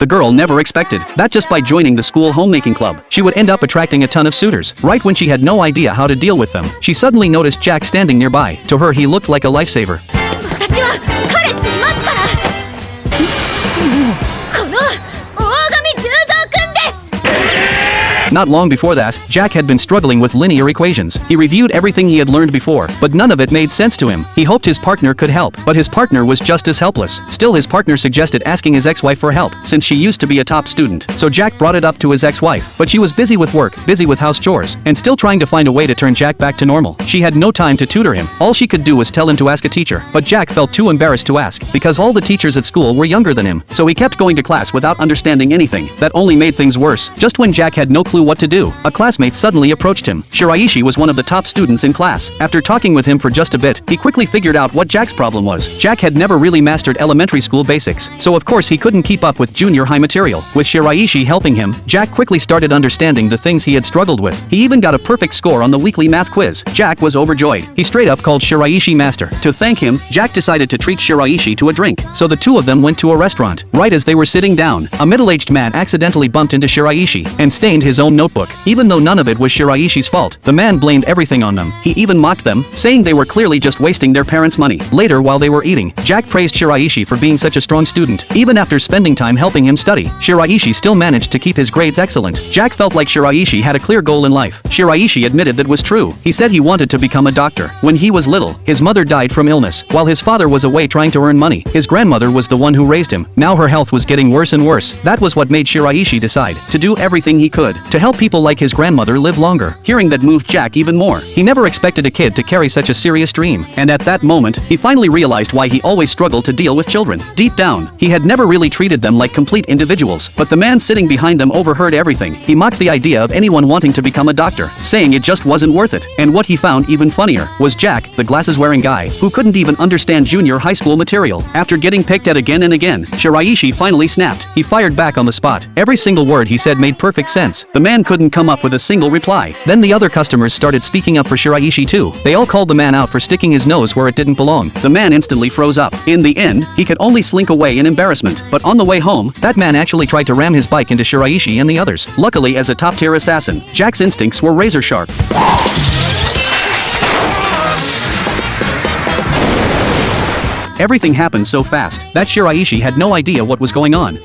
The girl never expected that just by joining the school homemaking club, she would end up attracting a ton of suitors. Right when she had no idea how to deal with them, she suddenly noticed Jack standing nearby. To her, he looked like a lifesaver. 私は彼氏いますからこの大神十三くんです Not long before that, Jack had been struggling with linear equations. He reviewed everything he had learned before, but none of it made sense to him. He hoped his partner could help, but his partner was just as helpless. Still, his partner suggested asking his ex-wife for help, since she used to be a top student. So Jack brought it up to his ex-wife, but she was busy with work, busy with house chores, and still trying to find a way to turn Jack back to normal. She had no time to tutor him. All she could do was tell him to ask a teacher, but Jack felt too embarrassed to ask, because all the teachers at school were younger than him. So he kept going to class without understanding anything. That only made things worse. Just when Jack had no clue what to do, a classmate suddenly approached him. Shiraishi was one of the top students in class. After talking with him for just a bit, he quickly figured out what Jack's problem was. Jack had never really mastered elementary school basics, so of course he couldn't keep up with junior high material. With Shiraishi helping him, Jack quickly started understanding the things he had struggled with. He even got a perfect score on the weekly math quiz. Jack was overjoyed. He straight up called Shiraishi master. To thank him, Jack decided to treat Shiraishi to a drink. So the two of them went to a restaurant. Right as they were sitting down, a middle-aged man accidentally bumped into Shiraishi and stained his own notebook. Even though none of it was Shiraishi's fault, the man blamed everything on them. He even mocked them, saying they were clearly just wasting their parents' money. Later, while they were eating, Jack praised Shiraishi for being such a strong student. Even after spending time helping him study, Shiraishi still managed to keep his grades excellent. Jack felt like Shiraishi had a clear goal in life. Shiraishi admitted that was true. He said he wanted to become a doctor. When he was little, his mother died from illness, while his father was away trying to earn money. His grandmother was the one who raised him. Now her health was getting worse and worse. That was what made Shiraishi decide to do everything he could to help people like his grandmother live longer. Hearing that moved Jack even more. He never expected a kid to carry such a serious dream, and at that moment, he finally realized why he always struggled to deal with children. Deep down, he had never really treated them like complete individuals, but the man sitting behind them overheard everything. He mocked the idea of anyone wanting to become a doctor, saying it just wasn't worth it. And what he found even funnier was Jack, the glasses-wearing guy, who couldn't even understand junior high school material. After getting picked at again and again, Shiraishi finally snapped. He fired back on the spot. Every single word he said made perfect sense. The man couldn't come up with a single reply. Then the other customers started speaking up for Shiraishi too. They all called the man out for sticking his nose where it didn't belong. The man instantly froze up. In the end, he could only slink away in embarrassment. But on the way home, that man actually tried to ram his bike into Shiraishi and the others. Luckily, as a top-tier assassin, Jack's instincts were razor sharp. Everything happened so fast that Shiraishi had no idea what was going on.